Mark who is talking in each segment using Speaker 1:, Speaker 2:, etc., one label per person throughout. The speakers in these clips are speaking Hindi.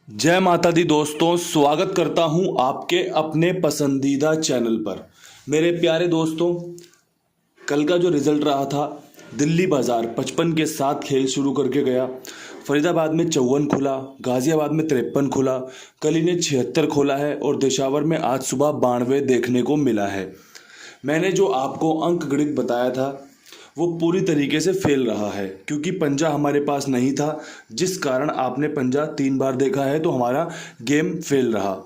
Speaker 1: जय माता दी दोस्तों, स्वागत करता हूं आपके अपने पसंदीदा चैनल पर। मेरे प्यारे दोस्तों, कल का जो रिजल्ट रहा था, दिल्ली बाज़ार 55 के साथ खेल शुरू करके गया। फरीदाबाद में 54 खुला, गाज़ियाबाद में 53 खुला, कली ने 76 खोला है और देशावर में आज सुबह 92 देखने को मिला है। मैंने जो आपको अंक गणित बताया था वो पूरी तरीके से फेल रहा है, क्योंकि पंजा हमारे पास नहीं था, जिस कारण आपने पंजा 3 बार देखा है तो हमारा गेम फेल रहा।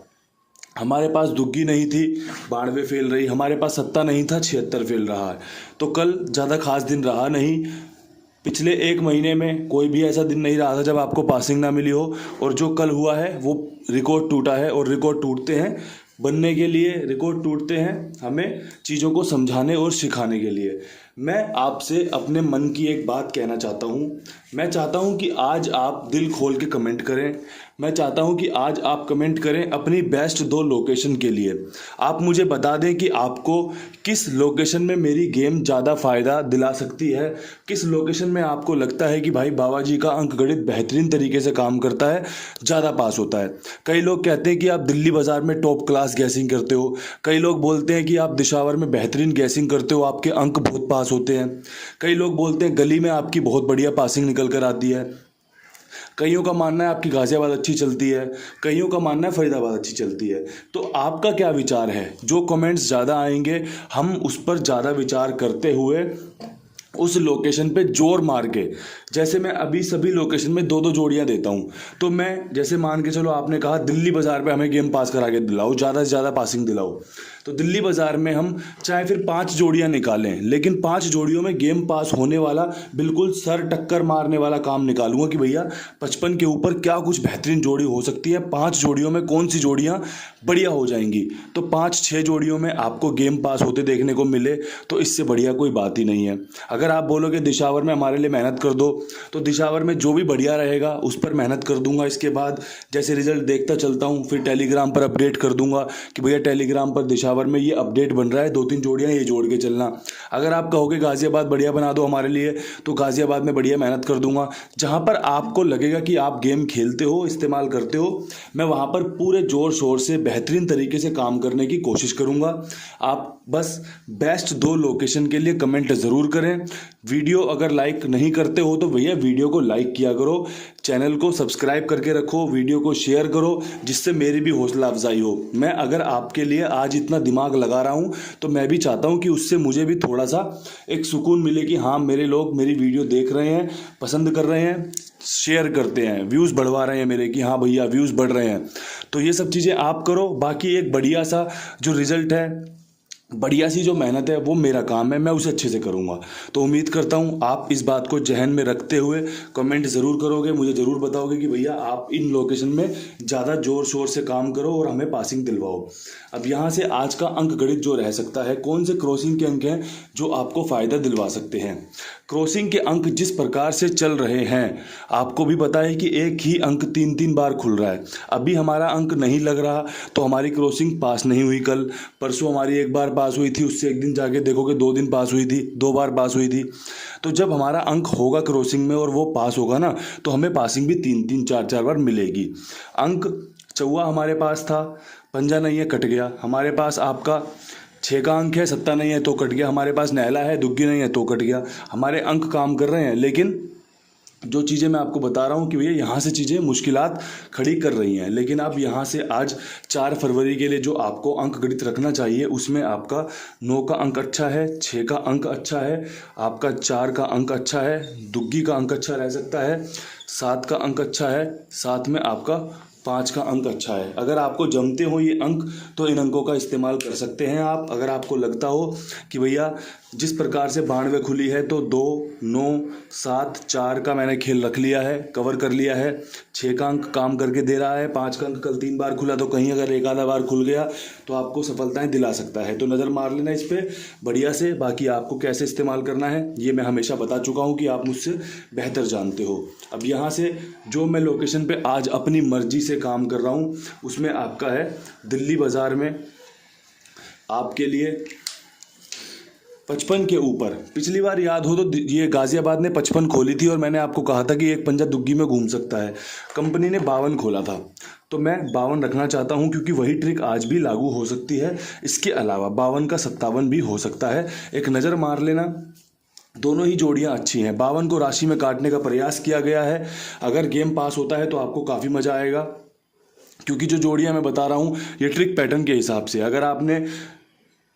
Speaker 1: हमारे पास दुग्गी नहीं थी, 92 फेल रही। हमारे पास सत्ता नहीं था, 76 फेल रहा है। तो कल ज़्यादा खास दिन रहा नहीं। पिछले 1 महीने में कोई भी ऐसा दिन नहीं रहा था जब आपको पासिंग ना मिली हो, और जो कल हुआ है वो रिकॉर्ड टूटा है। और रिकॉर्ड टूटते हैं बनने के लिए, रिकॉर्ड टूटते हैं हमें चीज़ों को समझाने और सिखाने के लिए। मैं आपसे अपने मन की एक बात कहना चाहता हूँ। मैं चाहता हूँ कि आज आप दिल खोल के कमेंट करें। मैं चाहता हूँ कि आज आप कमेंट करें अपनी बेस्ट 2 लोकेशन के लिए। आप मुझे बता दें कि आपको किस लोकेशन में मेरी गेम ज़्यादा फ़ायदा दिला सकती है, किस लोकेशन में आपको लगता है कि भाई बाबा जी का अंक गणित बेहतरीन तरीके से काम करता है, ज़्यादा पास होता है। कई लोग कहते हैं कि आप दिल्ली बाज़ार में टॉप क्लास गैसिंग करते हो। कई लोग बोलते हैं कि आप दिशावर में बेहतरीन गैसिंग करते हो, आपके अंक बहुत पास होते हैं। कई लोग बोलते हैं गली में आपकी बहुत बढ़िया पासिंग निकल कर आती है। कईयों का मानना है आपकी गाज़ियाबाद अच्छी चलती है, कईयों का मानना है फरीदाबाद अच्छी चलती है। तो आपका क्या विचार है? जो कमेंट्स ज़्यादा आएंगे हम उस पर ज़्यादा विचार करते हुए उस लोकेशन पे जोर मार के, जैसे मैं अभी सभी लोकेशन में 2-2 जोड़ियां देता हूं, तो मैं जैसे मान के चलो आपने कहा दिल्ली बाज़ार पे हमें गेम पास करा के दिलाओ, ज़्यादा से ज़्यादा पासिंग दिलाओ, तो दिल्ली बाज़ार में हम चाहे फिर 5 जोड़ियां निकालें, लेकिन 5 जोड़ियों में गेम पास होने वाला, बिल्कुल सर टक्कर मारने वाला काम निकालूंगा कि भैया 55 के ऊपर क्या कुछ बेहतरीन जोड़ी हो सकती है, 5 जोड़ियों में कौन सी जोड़ियां बढ़िया हो जाएंगी। तो 5-6 जोड़ियों में आपको गेम पास होते देखने को मिले तो इससे बढ़िया कोई बात ही नहीं है। अगर आप बोलोगे दिशावर में हमारे लिए मेहनत कर दो, तो दिशावर में जो भी बढ़िया रहेगा उस पर मेहनत कर दूंगा। इसके बाद जैसे रिजल्ट देखता चलता हूँ, फिर टेलीग्राम पर अपडेट कर दूंगा कि भैया टेलीग्राम पर दिशावर में ये अपडेट बन रहा है, 2-3 जोड़ियाँ ये जोड़ के चलना। अगर आप कहोगे गाज़ियाबाद बढ़िया बना दो हमारे लिए, तो गाज़ियाबाद में बढ़िया मेहनत कर दूंगा। जहाँ पर आपको लगेगा कि आप गेम खेलते हो, इस्तेमाल करते हो, मैं वहाँ पर पूरे ज़ोर शोर से बेहतरीन तरीके से काम करने की कोशिश करूँगा। आप बस बेस्ट 2 लोकेशन के लिए कमेंट ज़रूर करें। वीडियो अगर लाइक नहीं करते हो तो भैया वीडियो को लाइक किया करो, चैनल को सब्सक्राइब करके रखो, वीडियो को शेयर करो, जिससे मेरी भी हौसला अफजाई हो। मैं अगर आपके लिए आज इतना दिमाग लगा रहा हूँ तो मैं भी चाहता हूँ कि उससे मुझे भी थोड़ा सा एक सुकून मिले कि हाँ, मेरे लोग मेरी वीडियो देख रहे हैं, पसंद कर रहे हैं, शेयर करते हैं, व्यूज़ बढ़वा रहे हैं मेरे, कि हाँ भैया व्यूज़ बढ़ रहे हैं। तो ये सब चीज़ें आप करो। बाकी एक बढ़िया सा जो रिज़ल्ट है, बढ़िया सी जो मेहनत है, वो मेरा काम है, मैं उसे अच्छे से करूँगा। तो उम्मीद करता हूँ आप इस बात को जहन में रखते हुए कमेंट ज़रूर करोगे, मुझे ज़रूर बताओगे कि भैया आप इन लोकेशन में ज़्यादा ज़ोर शोर से काम करो और हमें पासिंग दिलवाओ। अब यहाँ से आज का अंक गणित जो रह सकता है, कौन से क्रॉसिंग के अंक हैं जो आपको फ़ायदा दिलवा सकते हैं। क्रॉसिंग के अंक जिस प्रकार से चल रहे हैं, आपको भी पता है कि एक ही अंक 3-3 बार खुल रहा है। अभी हमारा अंक नहीं लग रहा तो हमारी क्रॉसिंग पास नहीं हुई। कल परसों हमारी 1 बार पास हुई थी, उससे एक दिन जाके देखोगे 2 दिन पास हुई थी, 2 बार पास हुई थी। तो जब हमारा अंक होगा क्रॉसिंग में और वो पास होगा ना, तो हमें पासिंग भी 3-3 4-4 बार मिलेगी। अंक चौवा हमारे पास था, पंजा नहीं है, कट गया। हमारे पास आपका 6 का अंक है, सत्ता नहीं है तो कट गया। हमारे पास नैला है, दुग्गी नहीं है तो कट गया। हमारे अंक काम कर रहे हैं, लेकिन जो चीज़ें मैं आपको बता रहा हूँ कि भैया यहाँ से चीज़ें मुश्किलात खड़ी कर रही हैं, लेकिन आप यहाँ से आज 4 फरवरी के लिए जो आपको अंक गणित रखना चाहिए, उसमें आपका 9 का अंक अच्छा है, 6 का अंक अच्छा है, आपका 4 का अंक अच्छा है, दुग्गी का अंक अच्छा रह सकता है, 7 का अंक अच्छा है, साथ में आपका 5 का अंक अच्छा है। अगर आपको जमते हो ये अंक तो इन अंकों का इस्तेमाल कर सकते हैं आप। अगर आपको लगता हो कि भैया जिस प्रकार से 92 खुली है तो 2, 9, 7, 4 का मैंने खेल रख लिया है, कवर कर लिया है, 6 का अंक काम करके दे रहा है, 5 का अंक कल 3 बार खुला तो कहीं अगर एक आधा बार खुल गया तो आपको सफलताएं दिला सकता है। तो नज़र मार लेना इस पर बढ़िया से। बाकी आपको कैसे इस्तेमाल करना है ये मैं हमेशा बता चुका हूँ कि आप मुझसे बेहतर जानते हो। अब यहाँ से जो मैं लोकेशन पे आज अपनी मर्जी से काम कर रहा हूँ उसमें आपका है दिल्ली बाज़ार में आपके लिए 55 के ऊपर। पिछली बार याद हो तो ये गाजियाबाद ने 55 खोली थी और मैंने आपको कहा था कि एक पंजा दुग्गी में घूम सकता है। कंपनी ने 52 खोला था, तो मैं 52 रखना चाहता हूं क्योंकि वही ट्रिक आज भी लागू हो सकती है। इसके अलावा 52 का 57 भी हो सकता है। एक नज़र मार लेना, दोनों ही जोड़ियां अच्छी हैं। 52 को राशि में काटने का प्रयास किया गया है। अगर गेम पास होता है तो आपको काफ़ी मज़ा आएगा, क्योंकि जो जोड़ियां मैं बता रहा हूं ये ट्रिक पैटर्न के हिसाब से। अगर आपने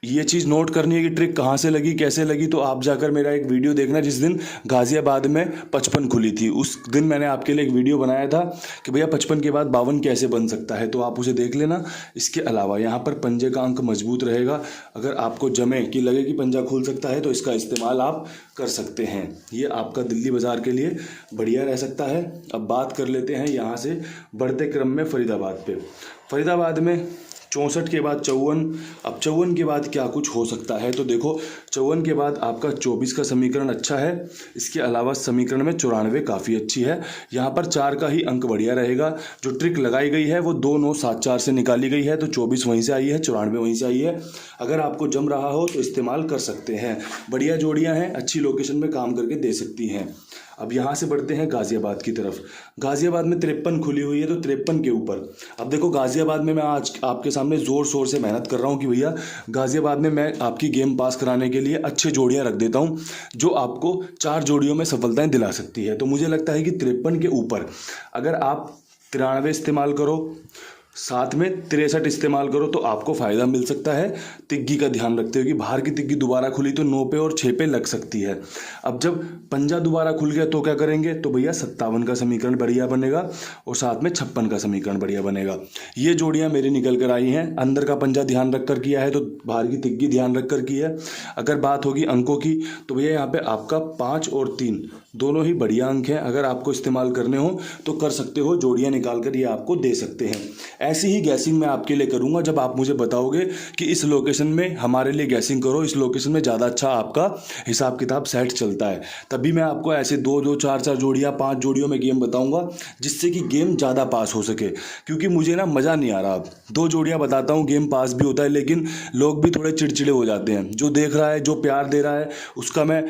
Speaker 1: ये चीज़ नोट करनी है कि ट्रिक कहाँ से लगी, कैसे लगी, तो आप जाकर मेरा एक वीडियो देखना जिस दिन गाजियाबाद में 55 खुली थी। उस दिन मैंने आपके लिए एक वीडियो बनाया था कि भैया 55 के बाद 52 कैसे बन सकता है, तो आप उसे देख लेना। इसके अलावा यहाँ पर पंजे का अंक मजबूत रहेगा। अगर आपको जमे कि लगे कि पंजा खुल सकता है तो इसका इस्तेमाल आप कर सकते हैं। ये आपका दिल्ली बाज़ार के लिए बढ़िया रह सकता है। अब बात कर लेते हैं यहाँ से बढ़ते क्रम में फरीदाबाद पे। फरीदाबाद में 64 के बाद 54। अब 54 के बाद क्या कुछ हो सकता है, तो देखो 54 के बाद आपका 24 का समीकरण अच्छा है। इसके अलावा समीकरण में 94 काफ़ी अच्छी है। यहाँ पर 4 का ही अंक बढ़िया रहेगा। जो ट्रिक लगाई गई है वो 2 9 7 4 से निकाली गई है, तो 24 वहीं से आई है, 94 वहीं से आई है। अगर आपको जम रहा हो तो इस्तेमाल कर सकते हैं। बढ़िया जोड़ियाँ हैं, अच्छी लोकेशन में काम करके दे सकती हैं। अब यहाँ से बढ़ते हैं गाजियाबाद की तरफ। गाजियाबाद में 53 खुली हुई है, तो 53 के ऊपर। अब देखो गाजियाबाद में मैं आज आपके सामने ज़ोर शोर से मेहनत कर रहा हूँ कि भैया गाजियाबाद में मैं आपकी गेम पास कराने के लिए अच्छे जोड़ियाँ रख देता हूँ जो आपको 4 जोड़ियों में सफलताएं दिला सकती है। तो मुझे लगता है कि 53 के ऊपर अगर आप 93 इस्तेमाल करो, साथ में 63 इस्तेमाल करो तो आपको फ़ायदा मिल सकता है। तिग्गी का ध्यान रखते हुए कि बाहर की तिग्गी दोबारा खुली तो 9 पे और 6 पे लग सकती है। अब जब पंजा दोबारा खुल गया तो क्या करेंगे, तो भैया 57 का समीकरण बढ़िया बनेगा और साथ में 56 का समीकरण बढ़िया बनेगा। ये जोड़ियाँ मेरी निकल कर आई हैं। अंदर का पंजा ध्यान रख कर किया है तो बाहर की तिग्गी ध्यान रख कर की है। अगर बात होगी अंकों की तो भैया यहाँ पे आपका 5 और 3 दोनों ही बढ़िया अंक हैं। अगर आपको इस्तेमाल करने हो तो कर सकते हो, जोड़ियाँ निकाल कर ये आपको दे सकते हैं। ऐसी ही गैसिंग मैं आपके लिए करूंगा जब आप मुझे बताओगे कि इस लोकेशन में हमारे लिए गैसिंग करो, इस लोकेशन में ज़्यादा अच्छा आपका हिसाब किताब सेट चलता है। तभी मैं आपको ऐसे 2 2 4 4 जोड़ियाँ 5 जोड़ियों में गेम बताऊंगा जिससे कि गेम ज़्यादा पास हो सके। क्योंकि मुझे ना मज़ा नहीं आ रहा। अब 2 जोड़ियाँ बताता हूँ, गेम पास भी होता है लेकिन लोग भी थोड़े चिड़चिड़े हो जाते हैं। जो देख रहा है, जो प्यार दे रहा है, उसका मैं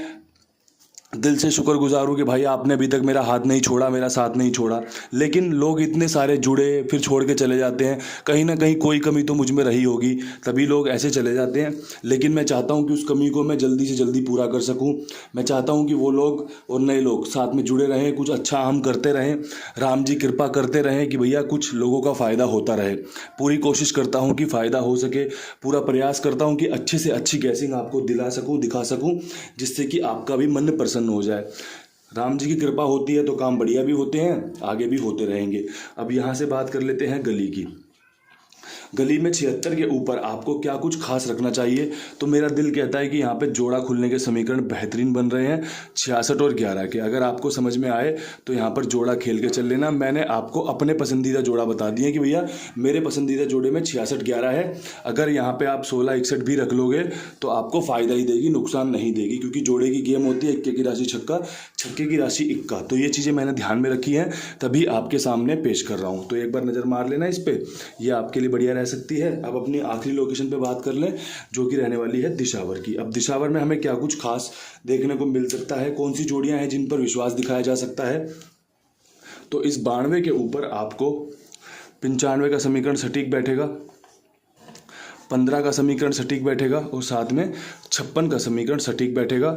Speaker 1: दिल से शुक्रगुजार हूँ कि भाई आपने अभी तक मेरा हाथ नहीं छोड़ा, मेरा साथ नहीं छोड़ा। लेकिन लोग इतने सारे जुड़े फिर छोड़ के चले जाते हैं। कहीं ना कहीं कोई कमी तो मुझ में रही होगी, तभी लोग ऐसे चले जाते हैं। लेकिन मैं चाहता हूँ कि उस कमी को मैं जल्दी से जल्दी पूरा कर सकूँ। मैं चाहता हूँ कि वो लोग और नए लोग साथ में जुड़े रहें, कुछ अच्छा हम करते रहें, राम जी कृपा करते रहें कि भैया कुछ लोगों का फ़ायदा होता रहे। पूरी कोशिश करता हूँ कि फ़ायदा हो सके, पूरा प्रयास करता हूँ कि अच्छे से अच्छी गैसिंग आपको दिला सकूँ, दिखा सकूँ, जिससे कि आपका भी मन प्रसन्न हो जाए। राम जी की कृपा होती है तो काम बढ़िया भी होते हैं, आगे भी होते रहेंगे। अब यहाँ से बात कर लेते हैं गली की। गली में 76 के ऊपर आपको क्या कुछ खास रखना चाहिए, तो मेरा दिल कहता है कि यहाँ पे जोड़ा खुलने के समीकरण बेहतरीन बन रहे हैं 66 और 11 के। अगर आपको समझ में आए तो यहाँ पर जोड़ा खेल के चल लेना। मैंने आपको अपने पसंदीदा जोड़ा बता दिया कि भैया मेरे पसंदीदा जोड़े में 66 11 है। अगर यहाँ पर आप 16 61 भी रख लोगे तो आपको फ़ायदा ही देगी, नुकसान नहीं देगी, क्योंकि जोड़े की गेम होती है इक्के की राशि छक्का, छक्के की राशि इक्का। तो ये चीज़ें मैंने ध्यान में रखी हैं, तभी आपके सामने पेश कर रहा हूँ। तो एक बार नज़र मार लेना इस पर, यह आपके लिए बढ़िया रह सकती है। अब अपनी आखिरी लोकेशन पे बात कर लें जो कि रहने वाली है दिशावर की। अब दिशावर में हमें क्या कुछ खास देखने को मिल सकता है, कौन सी जोड़ियां हैं जिन पर विश्वास दिखाया जा सकता है, तो इस 92 के ऊपर आपको 95 का समीकरण सटीक बैठेगा, 15 का समीकरण सटीक बैठेगा और साथ में 56 का समीकरण सटीक बैठेगा।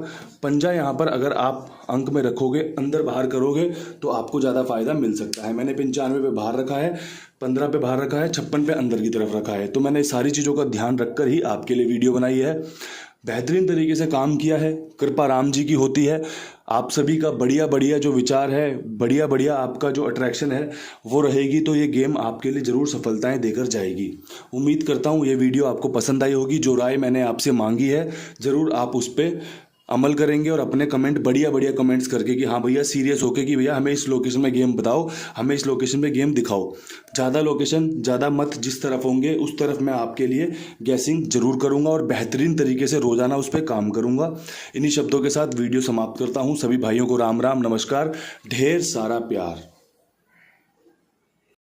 Speaker 1: पंजा यहाँ पर अगर आप अंक में रखोगे, अंदर बाहर करोगे तो आपको ज़्यादा फायदा मिल सकता है। मैंने 95 पे बाहर रखा है, 15 पे बाहर रखा है, 56 पे अंदर की तरफ रखा है। तो मैंने सारी चीज़ों का ध्यान रखकर ही आपके लिए वीडियो बनाई है। बेहतरीन तरीके से काम किया है, कृपा राम जी की होती है। आप सभी का बढ़िया बढ़िया जो विचार है, बढ़िया बढ़िया आपका जो अट्रैक्शन है वो रहेगी, तो ये गेम आपके लिए ज़रूर सफलताएं देकर जाएगी। उम्मीद करता हूँ ये वीडियो आपको पसंद आई होगी। जो राय मैंने आपसे मांगी है ज़रूर आप उस पर अमल करेंगे और अपने कमेंट बढ़िया बढ़िया कमेंट्स करके कि हाँ भैया सीरियस होके कि भैया हमें इस लोकेशन में गेम बताओ, हमें इस लोकेशन में गेम दिखाओ। ज़्यादा लोकेशन, ज़्यादा मत जिस तरफ होंगे उस तरफ मैं आपके लिए गैसिंग जरूर करूँगा और बेहतरीन तरीके से रोज़ाना उस पर काम करूँगा। इन्हीं शब्दों के साथ वीडियो समाप्त करता हूँ। सभी भाइयों को राम राम, नमस्कार, ढेर सारा प्यार।